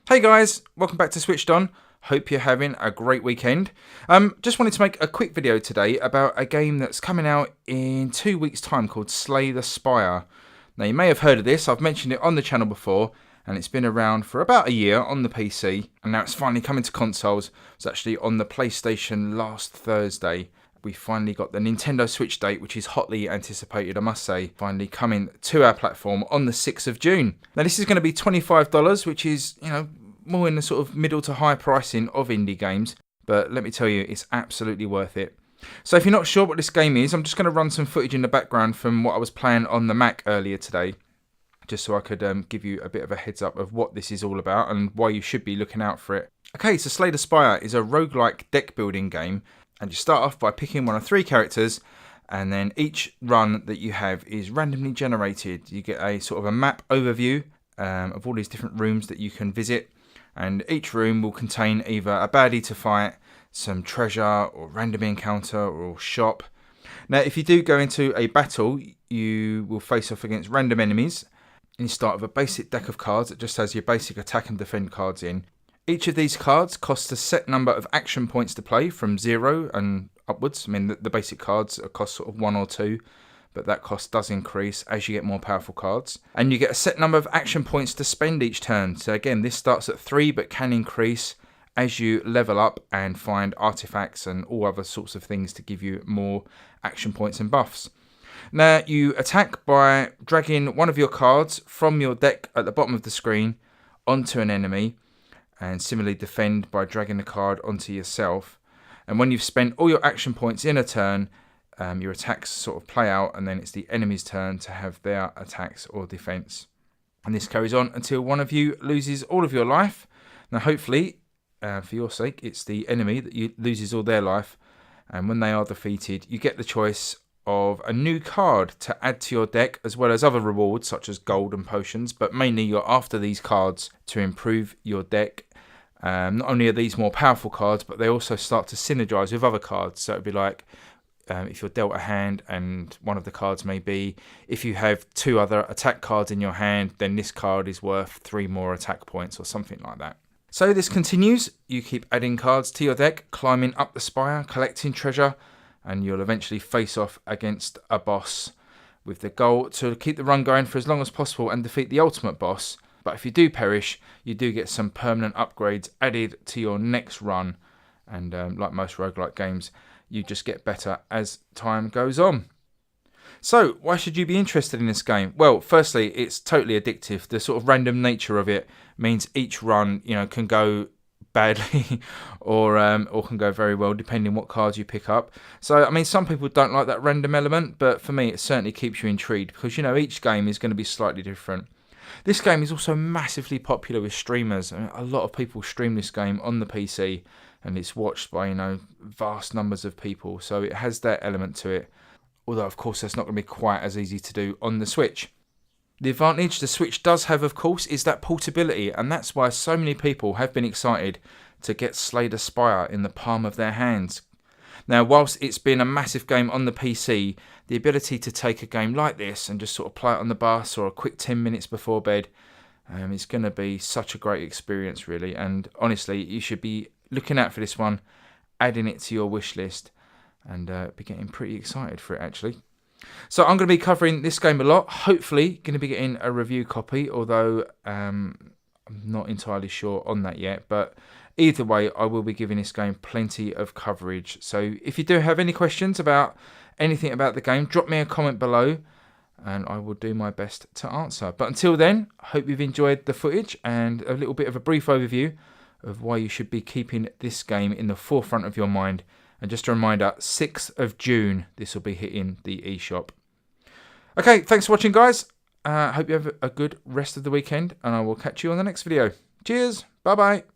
Hey guys, welcome back to SwitchedOn. Hope you're having a great weekend. Just wanted to make a quick video today about a game that's coming out in 2 weeks' time called Slay the Spire. Now you may have heard of this, I've mentioned it on the channel before, and it's been around for about a year on the PC, and now it's finally coming to consoles. It's actually on the PlayStation last Thursday. We finally got the Nintendo Switch date, which is hotly anticipated, I must say, finally coming to our platform on the 6th of June. Now this is going to be $25, which is, more in the sort of middle to high pricing of indie games, but let me tell you, it's absolutely worth it. So if you're not sure what this game is, I'm just going to run some footage in the background from what I was playing on the Mac earlier today, just so I could give you a bit of a heads up of what this is all about and why you should be looking out for it. Okay, so Slay the Spire is a roguelike deck building game, and you start off by picking one of 3 characters, and then each run that you have is randomly generated. You get a sort of a map overview of all these different rooms that you can visit, and each room will contain either a baddie to fight, some treasure, or random encounter, or shop. Now, if you do go into a battle, you will face off against random enemies, and you start with a basic deck of cards that just has your basic attack and defend cards in. Each of these cards costs a set number of action points to play, from 0 and upwards. I mean, the basic cards cost sort of 1 or 2, but that cost does increase as you get more powerful cards. And you get a set number of action points to spend each turn. So again, this starts at 3, but can increase as you level up and find artifacts and all other sorts of things to give you more action points and buffs. Now, you attack by dragging one of your cards from your deck at the bottom of the screen onto an enemy, and similarly defend by dragging the card onto yourself. And when you've spent all your action points in a turn, your attacks sort of play out, and then it's the enemy's turn to have their attacks or defense. And this carries on until one of you loses all of your life. Now hopefully, for your sake, it's the enemy that loses all their life, and when they are defeated, you get the choice of a new card to add to your deck, as well as other rewards such as gold and potions, but mainly you're after these cards to improve your deck. Not only are these more powerful cards, but they also start to synergize with other cards. So it'd be like, if you're dealt a hand, and one of the cards may be, if you have 2 other attack cards in your hand, then this card is worth 3 more attack points or something like that. So this continues. You keep adding cards to your deck, climbing up the spire, collecting treasure, and you'll eventually face off against a boss with the goal to keep the run going for as long as possible and defeat the ultimate boss. But if you do perish, you do get some permanent upgrades added to your next run, and like most roguelike games, you just get better as time goes on. So, why should you be interested in this game? Well, firstly, it's totally addictive. The sort of random nature of it means each run, can go badly or can go very well, depending what cards you pick up. So, I mean, some people don't like that random element, but for me, it certainly keeps you intrigued because, each game is going to be slightly different. This game is also massively popular with streamers. I mean, a lot of people stream this game on the PC, and it's watched by, vast numbers of people. So it has that element to it. Although, of course, that's not going to be quite as easy to do on the Switch. The advantage the Switch does have, of course, is that portability. And that's why so many people have been excited to get Slay the Spire in the palm of their hands. Now, whilst it's been a massive game on the PC, the ability to take a game like this and just sort of play it on the bus or a quick 10 minutes before bed, it's going to be such a great experience, really. And honestly, you should be looking out for this one, adding it to your wish list, and be getting pretty excited for it, actually. So I'm going to be covering this game a lot. Hopefully going to be getting a review copy, although I'm not entirely sure on that yet. But either way, I will be giving this game plenty of coverage. So if you do have any questions about anything about the game, drop me a comment below, and I will do my best to answer. But until then, I hope you've enjoyed the footage and a little bit of a brief overview of why you should be keeping this game in the forefront of your mind. And just a reminder, 6th of June, this will be hitting the eShop. Okay, thanks for watching, guys. Hope you have a good rest of the weekend, and I will catch you on the next video. Cheers. Bye-bye.